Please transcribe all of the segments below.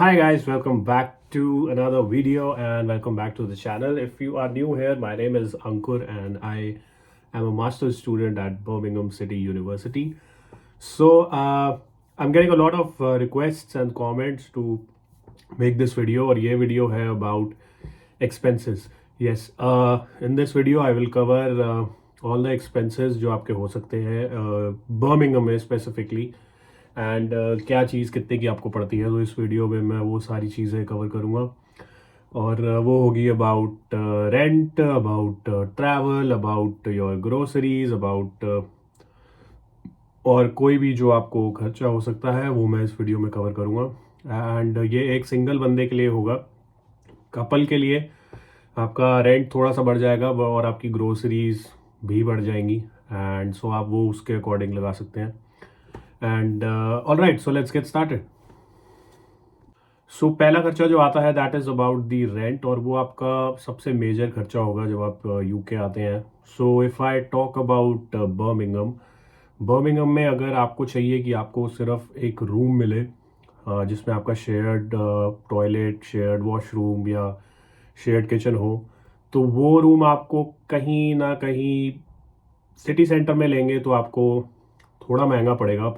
Hi guys, welcome back to another video and welcome back to the channel. If you are new here, my name is Ankur and I am a master's student at Birmingham City University. I'm getting a lot of requests and comments to make this video और ये video है about expenses. Yes, in this video I will cover all the expenses जो आपके हो सकते हैं Birmingham में specifically. And क्या चीज़ कितने की आपको पड़ती है, तो इस वीडियो में मैं वो सारी चीज़ें कवर करूँगा और वो होगी about rent, about travel, about your groceries, about और कोई भी जो आपको खर्चा हो सकता है वो मैं इस वीडियो में कवर करूँगा। एंड ये एक सिंगल बंदे के लिए होगा। कपल के लिए आपका रेंट थोड़ा सा बढ़ जाएगा और आपकी ग्रोसरीज भी बढ़ जाएंगी एंड सो आप वो उसके अकॉर्डिंग लगा सकते हैं। And alright, so let's get started. So पहला खर्चा जो आता है that is about the rent और वो आपका सबसे मेजर खर्चा होगा जब आप यूके आते हैं। So if I talk about Birmingham में अगर आपको चाहिए कि आपको सिर्फ एक रूम मिले जिसमें आपका शेयर्ड टॉयलेट, शेयर्ड वॉशरूम या शेयर्ड किचन हो, तो वो रूम आपको कहीं ना कहीं सिटी सेंटर में लेंगे तो आपको थोड़ा महंगा पड़ेगा,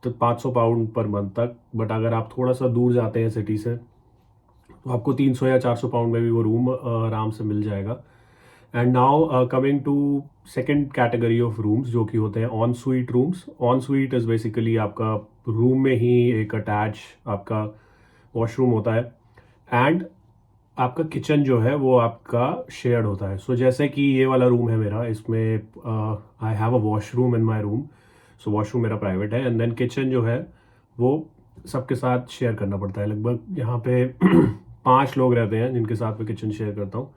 500 पाउंड पर मंथ तक। बट अगर आप थोड़ा सा दूर जाते हैं सिटी से तो आपको 300 या 400 पाउंड में भी वो रूम आराम से मिल जाएगा। And now coming to second category of rooms जो कि होते हैं en suite rooms. En suite is basically आपका रूम में ही एक अटैच आपका वॉशरूम होता है एंड आपका किचन जो है वो आपका शेयर्ड होता है। सो जैसे कि ये वाला रूम है मेरा, इसमें I have a washroom in my room. So washroom मेरा प्राइवेट है एंड देन किचन जो है वो सबके साथ शेयर करना पड़ता है। लगभग यहाँ पे 5 लोग रहते हैं जिनके साथ मैं किचन शेयर करता हूँ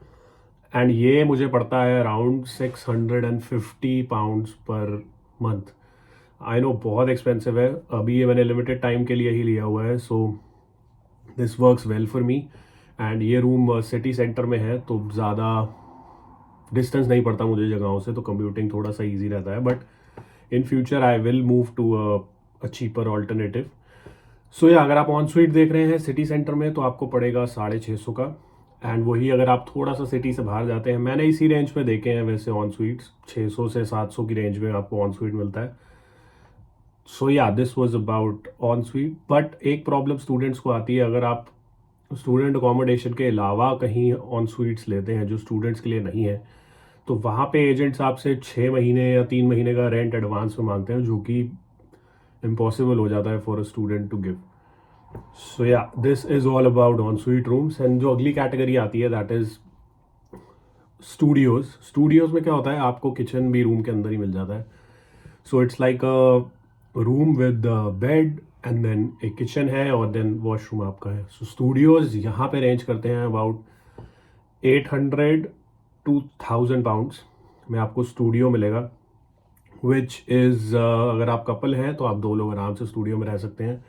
एंड ये मुझे पड़ता है around 650 pounds per month. I know बहुत एक्सपेंसिव है, अभी ये मैंने लिमिटेड टाइम के लिए ही लिया हुआ है, so this works well for me. And ये रूम सिटी सेंटर में है तो ज़्यादा डिस्टेंस नहीं पड़ता मुझे जगहों से, तो कंप्यूटिंग थोड़ा सा इजी रहता है। But in future I will move to a cheaper alternative. So या अगर आप ऑन स्वीट देख रहे हैं सिटी सेंटर में तो आपको पड़ेगा 650 का। एंड वही अगर आप थोड़ा सा सिटी से बाहर जाते हैं, मैंने इसी रेंज में देखे हैं वैसे ऑन स्वीट्स, 600 से 700 की रेंज में आपको ऑन स्वीट मिलता है। सो या this was about en sweet. But एक प्रॉब्लम स्टूडेंट्स को आती है, अगर आप स्टूडेंट अकोमोडेशन के अलावा कहीं ऑन स्वीट्स लेते हैं जो स्टूडेंट्स के लिए नहीं है, तो वहाँ पे एजेंट्स आपसे 6 महीने या 3 महीने का रेंट एडवांस में मांगते हैं, जो कि इम्पॉसिबल हो जाता है for a student to give. So या this is all about en suite rooms. And जो अगली कैटेगरी आती है दैट इज स्टूडियोज। स्टूडियोज में क्या होता है, आपको किचन भी रूम के अंदर ही मिल जाता है। So it's like a room with bed and then एक किचन है और देन वॉशरूम आपका है। सो स्टूडियोज यहाँ पे रेंज करते हैं अबाउट 800 to 1000 पाउंड्स में आपको स्टूडियो मिलेगा, विच इज़ अगर आप कपल हैं तो आप 2 लोग आराम से स्टूडियो में रह सकते हैं।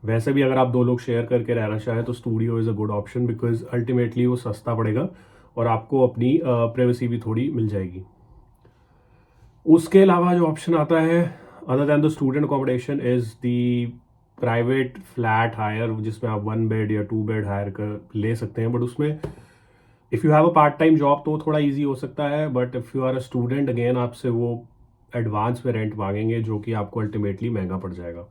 वैसे भी अगर आप 2 लोग शेयर करके रहना चाहें तो studio is a good option because ultimately वो सस्ता पड़ेगा और आपको अपनी प्राइवेसी भी थोड़ी मिल जाएगी। उसके अलावा जो ऑप्शन आता है other than the student accommodation is the private flat hire, जिसमें आप 1 बेड या 2 बेड हायर कर ले सकते हैं। बट उसमें if you have a part time job तो थोड़ा इजी हो सकता है, but if you are a student again आपसे वो एडवांस में रेंट मांगेंगे जो कि आपको अल्टीमेटली महंगा पड़ जाएगा।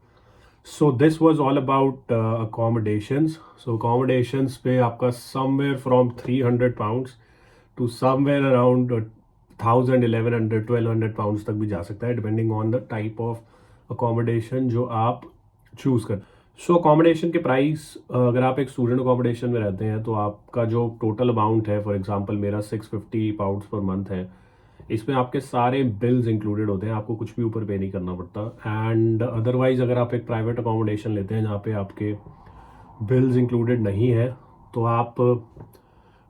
So this was all about accommodations. So accommodations पे आपका somewhere from 300 pounds to somewhere around 1000, 1100, 1200 pounds तक भी जा सकता है depending on the type of accommodation जो आप चूज़ कर। सो अकोमोडेशन के प्राइस, अगर आप एक स्टूडेंट अकोमोडेशन में रहते हैं तो आपका जो टोटल अमाउंट है, फॉर एग्जांपल मेरा 650 पाउंड्स पर मंथ है, इसमें आपके सारे बिल्स इंक्लूडेड होते हैं, आपको कुछ भी ऊपर पे नहीं करना पड़ता। एंड अदरवाइज अगर आप एक प्राइवेट अकोमोडेशन लेते हैं जहाँ पे आपके बिल्स इंक्लूडेड नहीं है तो आप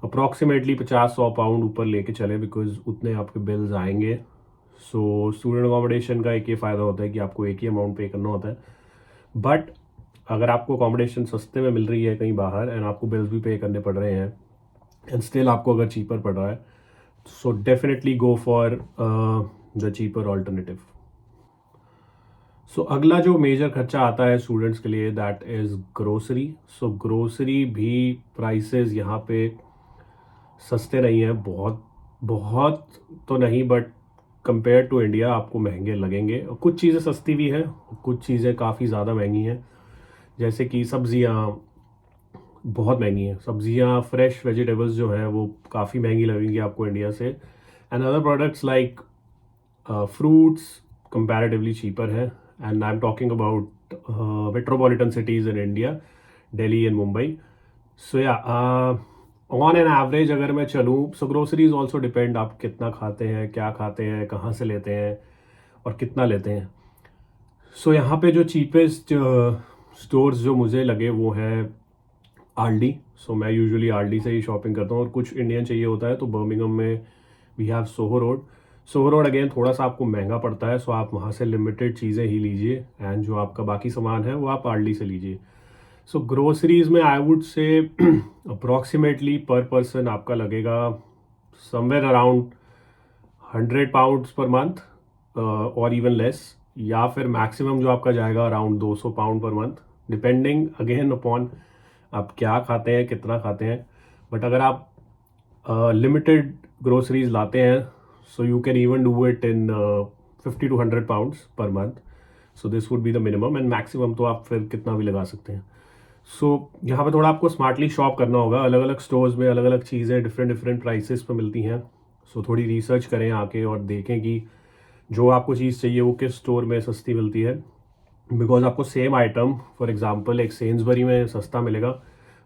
अप्रॉक्सीमेटली 50-100 पाउंड ऊपर लेके चले बिकॉज उतने आपके बिल्स आएंगे। सो स्टूडेंट अकोमोडेशन का एक ये फ़ायदा होता है कि आपको एक ही अमाउंट पे करना होता है। बट अगर आपको अकोमोडेशन सस्ते में मिल रही है कहीं बाहर एंड आपको बिल्स भी पे करने पड़ रहे हैं एंड स्टिल आपको अगर चीपर पड़ रहा है, so definitely go for the cheaper alternative. So अगला जो मेजर खर्चा आता है स्टूडेंट्स के लिए that is grocery. So grocery भी प्राइसेस यहाँ पे सस्ते नहीं हैं, बहुत बहुत तो नहीं, बट कंपेयर टू इंडिया आपको महंगे लगेंगे। कुछ चीज़ें सस्ती भी हैं, कुछ चीज़ें काफ़ी ज़्यादा महंगी हैं। जैसे कि सब्जियाँ बहुत महंगी हैं, सब्जियाँ फ्रेश वेजिटेबल्स जो हैं वो काफ़ी महंगी लगेंगी आपको इंडिया से। And other products like fruits comparatively cheaper है, and I'm talking about metropolitan cities in India, Delhi and Mumbai. So yeah, on an average अगर मैं चलूँ, so groceries also depend आप कितना खाते हैं, क्या खाते हैं, कहाँ से लेते हैं और कितना लेते हैं। सो यहाँ पे जो चीपेस्ट स्टोर्स जो मुझे लगे वो है आल्डी। सो मैं यूजुअली आल्डी से ही शॉपिंग करता हूँ, और कुछ इंडियन चाहिए होता है तो बर्मिंघम में we have Soho Road. Soho Road again थोड़ा सा आपको महंगा पड़ता है, सो आप वहाँ से लिमिटेड चीज़ें ही लीजिए, एंड जो आपका बाकी सामान है वो आप आल्डी से लीजिए। सो ग्रोसरीज में आई वुड से अप्रॉक्सीमेटली पर पर्सन आपका लगेगा somewhere around 100 pounds per month और इवन लेस, या फिर मैक्सिमम जो आपका जाएगा around 200 pound per month, depending again upon आप क्या खाते हैं, कितना खाते हैं। बट अगर आप लिमिटेड ग्रोसरीज लाते हैं, so you can even do it in 50 to 100 pounds per month. So this would be the minimum, and maximum तो आप फिर कितना भी लगा सकते हैं। सो यहाँ पे थोड़ा आपको स्मार्टली शॉप करना होगा, अलग अलग स्टोर्स में अलग अलग चीज़ें डिफरेंट डिफरेंट प्राइसेस पे मिलती हैं। सो थोड़ी रिसर्च करें आके और देखें कि जो आपको चीज़ चाहिए वो किस स्टोर में सस्ती मिलती है। बिकॉज आपको सेम आइटम फॉर एग्जांपल एक सेन्सबरी में सस्ता मिलेगा,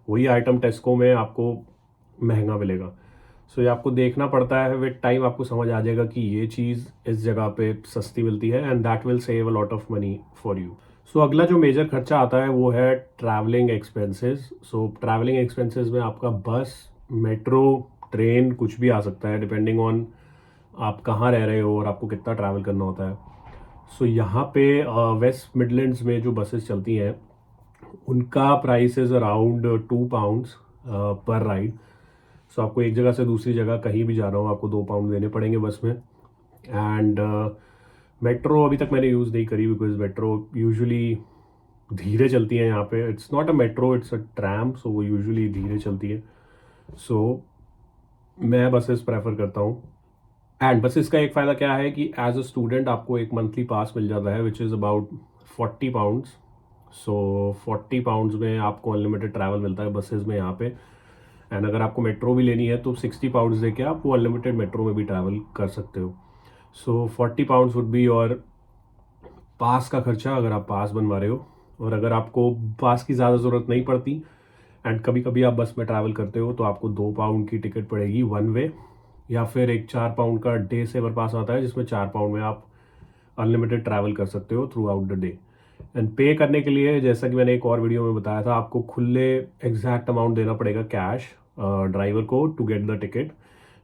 वही आइटम टेस्को में आपको महंगा मिलेगा। सो ये आपको देखना पड़ता है, विद टाइम आपको समझ आ जाएगा कि ये चीज़ इस जगह पे सस्ती मिलती है, and that will save a lot of money for you. So अगला जो मेजर खर्चा आता है वो है travelling expenses. So travelling expenses में आपका बस, मेट्रो, ट्रेन कुछ भी आ सकता है, डिपेंडिंग ऑन आप कहाँ रह रहे हो और आपको कितना ट्रैवल करना होता है। सो यहाँ पे वेस्ट मिडलैंड्स में जो बसेस चलती हैं उनका price is around 2 pounds per ride. So आपको एक जगह से दूसरी जगह कहीं भी जाना हो आपको 2 पाउंड देने पड़ेंगे बस में। एंड मेट्रो अभी तक मैंने यूज़ नहीं करी, बिकॉज मेट्रो यूजुअली धीरे चलती है यहाँ पे। It's not a metro, it's a tram, so वो यूजुअली धीरे चलती है। सो मैं बसेस प्रेफर करता हूँ। एंड बसेस का एक फ़ायदा क्या है कि एज अ स्टूडेंट आपको एक मंथली पास मिल जाता है which is about 40 pounds. So 40 pounds में आपको अनलिमिटेड ट्रैवल मिलता है बसेस में यहाँ पे। एंड अगर आपको मेट्रो भी लेनी है तो 60 पाउंड्स दे के आप वो अनलिमिटेड मेट्रो में भी ट्रैवल कर सकते हो। सो 40 पाउंड्स वुड बी और पास का खर्चा अगर आप पास बनवा रहे हो। और अगर आपको पास की ज़्यादा ज़रूरत नहीं पड़ती एंड कभी कभी आप बस में ट्रैवल करते हो तो आपको 2 पाउंड की टिकट पड़ेगी वन वे, या फिर एक 4 पाउंड का डे सेवर पास आता है जिसमें 4 पाउंड में आप अनलिमिटेड ट्रैवल कर सकते हो through out the day. And पे करने के लिए जैसा कि मैंने एक और वीडियो में बताया था, आपको खुले एग्जैक्ट अमाउंट देना पड़ेगा कैश ड्राइवर को to get the ticket,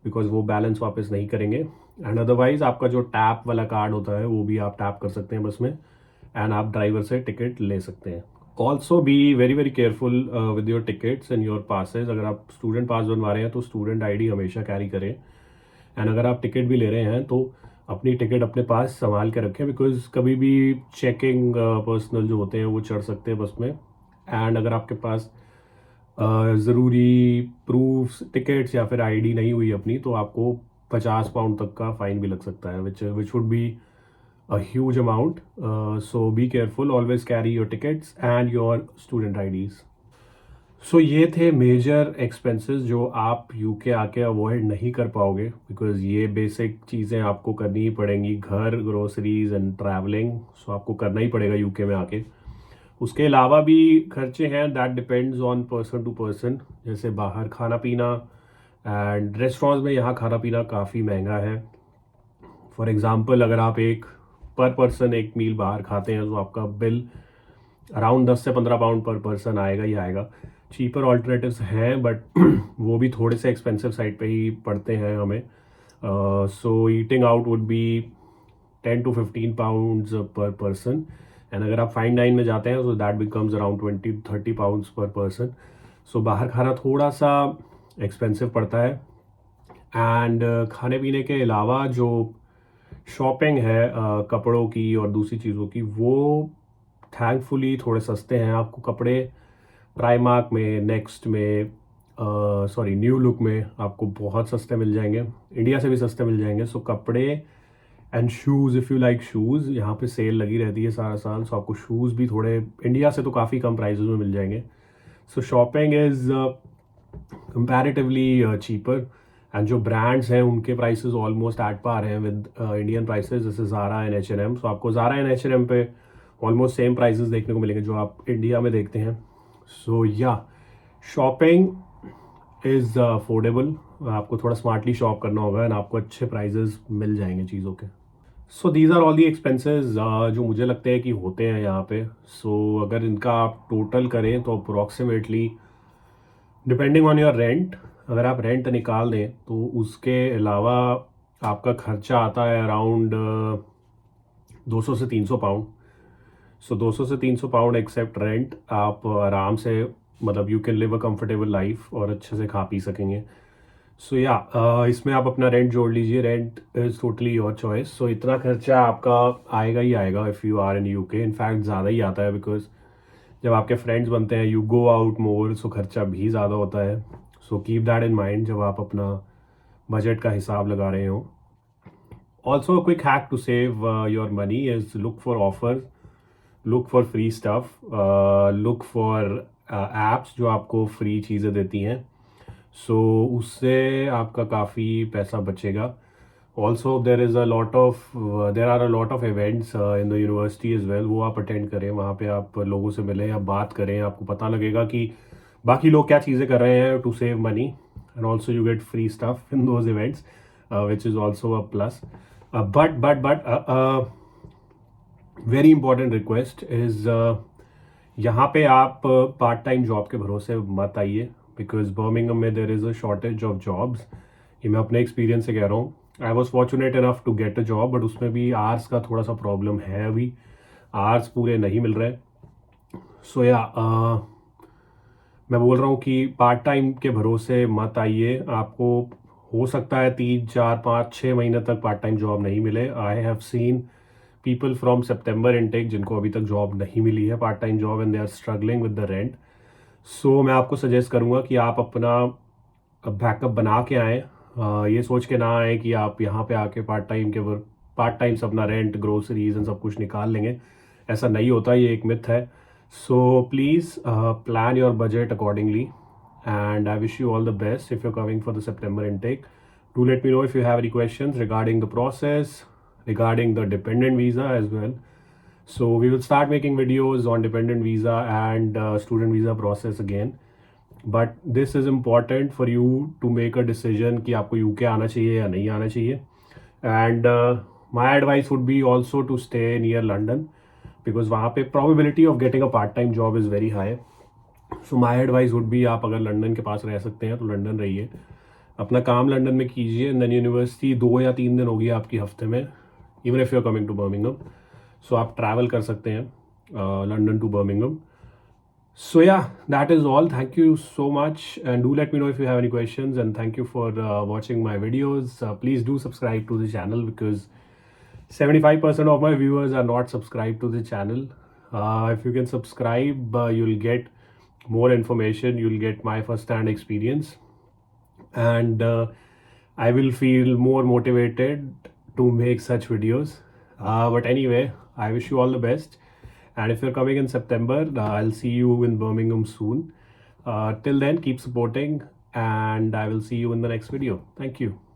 because वो बैलेंस वापस नहीं करेंगे। एंड अदरवाइज आपका जो टैप वाला कार्ड होता है वो भी आप टैप कर सकते हैं बस में, एंड आप ड्राइवर से टिकट ले सकते हैं। Also be very very careful with your tickets and your passes. अगर आप स्टूडेंट पास बनवा रहे हैं तो स्टूडेंट आईडी हमेशा कैरी करें, एंड अगर आप टिकट भी ले रहे हैं तो अपनी टिकट अपने पास संभाल के रखें, बिकॉज कभी भी चेकिंग पर्सनल जो होते हैं वो चढ़ सकते हैं बस में। एंड अगर आपके पास ज़रूरी प्रूफ्स, टिकट्स या फिर आईडी नहीं हुई अपनी, तो आपको 50 पाउंड तक का फाइन भी लग सकता है, which would be a huge amount. So be careful, always carry your tickets and your student IDs. सो ये थे मेजर एक्सपेंसेस जो आप यूके आके अवॉइड नहीं कर पाओगे, बिकॉज ये बेसिक चीज़ें आपको करनी ही पड़ेंगी, घर, ग्रोसरीज एंड ट्रैवलिंग। सो आपको करना ही पड़ेगा यूके में आके। उसके अलावा भी खर्चे हैं, that depends on person to person, जैसे बाहर खाना पीना, एंड रेस्टोरेंट्स में यहाँ खाना पीना काफ़ी महंगा है। फॉर एग्ज़ाम्पल अगर आप एक पर पर्सन एक मील बाहर खाते हैं तो आपका बिल अराउंड 10 से 15 पाउंड पर पर्सन आएगा ही आएगा। चीपर ऑल्टरनेटिव्स हैं बट वो भी थोड़े से एक्सपेंसिव साइड पे ही पड़ते हैं हमें। So eating out would be 10 to 15 pounds per person, and अगर आप फाइन डाइन में जाते हैं तो that becomes around 20-30 pounds per person. So बाहर खाना थोड़ा सा एक्सपेंसिव पड़ता है। एंड खाने पीने के अलावा जो शॉपिंग है कपड़ों की और दूसरी चीज़ों की, वो थैंकफुली थोड़े सस्ते हैं। आपको कपड़े प्राइमार्क में, नेक्स्ट में, सॉरी न्यू लुक में आपको बहुत सस्ते मिल जाएंगे, इंडिया से भी सस्ते मिल जाएंगे। सो कपड़े and shoes, if you like shoes, यहाँ पे सेल लगी रहती है सारा साल। सो आपको शूज़ भी थोड़े इंडिया से तो काफ़ी कम प्राइसेस में मिल जाएंगे। So shopping is comparatively cheaper, and जो ब्रांड्स हैं उनके प्राइसेस ऑलमोस्ट एट पार हैं विद इंडियन प्राइसेस, जैसे ज़ारा एंड H&M। सो आपको ज़ारा एंड H&M पे ऑलमोस्ट सेम प्राइसेस देखने को मिलेंगे जो आप इंडिया में देखते हैं। सो या शॉपिंग इज़ अफोर्डेबल, आपको थोड़ा स्मार्टली शॉप करना होगा एंड आपको अच्छे प्राइजेस मिल जाएंगे चीज़ों के। So these are all the expenses जो मुझे लगते हैं कि होते हैं यहाँ पे। सो अगर इनका आप टोटल करें तो approximately, depending on your rent, अगर आप रेंट निकाल दें तो उसके अलावा आपका खर्चा आता है अराउंड 200 से 300 पाउंड। सो 200 से 300 पाउंड एक्सेप्ट रेंट, आप आराम से, मतलब you can live a comfortable life और अच्छे से खा पी सकेंगे। सो या इसमें आप अपना रेंट जोड़ लीजिए, rent is totally your choice. So इतना खर्चा आपका आएगा ही आएगा if you are in UK. In fact ज़्यादा ही आता है, बिकॉज जब आपके फ्रेंड्स बनते हैं यू गो आउट मोर, सो खर्चा भी ज़्यादा होता है। So keep that in mind जब आप अपना बजट का हिसाब लगा रहे हो। Also a quick hack to save your money is look for offer, look for free stuff, look for apps जो आपको फ्री चीज़ें देती हैं। सो उससे आपका काफ़ी पैसा बचेगा। Also there are a lot of events in the university as well, वो आप अटेंड करें, वहाँ पे आप लोगों से मिलें या बात करें, आपको पता लगेगा कि बाकी लोग क्या चीज़ें कर रहे हैं to save money, and also you get free stuff in those events, which is also a plus. But very important request is, यहाँ पे आप पार्ट टाइम जॉब के भरोसे मत आइए, बिकॉज बर्मिंघम में there is a shortage of jobs. ये मैं अपने एक्सपीरियंस से कह रहा हूँ। I was fortunate enough to get a job, but उसमें भी आर्स का थोड़ा सा प्रॉब्लम है, अभी आर्स पूरे नहीं मिल रहे। सो या मैं बोल रहा हूँ कि पार्ट टाइम के भरोसे मत आइए। आपको हो सकता है 3, 4, 5, 6 महीने तक पार्ट टाइम जॉब नहीं मिले। I have seen people from September intake जिनको अभी तक जॉब नहीं मिली है, part time job, and they are struggling with the rent. So मैं आपको सजेस्ट करूँगा कि आप अपना बैकअप बना के आएँ, ये सोच के ना आए कि आप यहाँ पे आके पार्ट टाइम से अपना रेंट, ग्रोसरीज एंड सब कुछ निकाल लेंगे। ऐसा नहीं होता, ये एक मिथ है। So please plan your budget accordingly, and I wish you all the best if you're coming for the September intake. Do let me know if you have any questions regarding the process, regarding the dependent visa as well. So we will start making videos on dependent visa and student visa process again. But this is important for you to make a decision कि आपको UK आना चाहिए या नहीं आना चाहिए. And my advice would be also to stay near London, because वहाँ पे probability of getting a part-time job is very high. So my advice would be, आप अगर लंदन के पास रह सकते हैं तो लंदन रहिए, अपना काम लंदन में कीजिए। देन यूनिवर्सिटी 2 या 3 दिन होगी आपकी हफ्ते में, even if you are coming to Birmingham. So आप ट्रैवल कर सकते हैं London to Birmingham. So yeah, that is all. Thank you so much, and do let me know if you have any questions, and thank you for watching my videos. Please do subscribe to the channel, because 75% of my viewers are not subscribed to the channel. If you can subscribe, you'll get more information, you'll get my first-hand experience, and I will feel more motivated to make such videos. But anyway, I wish you all the best. And if you're coming in September, I'll see you in Birmingham soon. Till then, keep supporting, and I will see you in the next video. Thank you.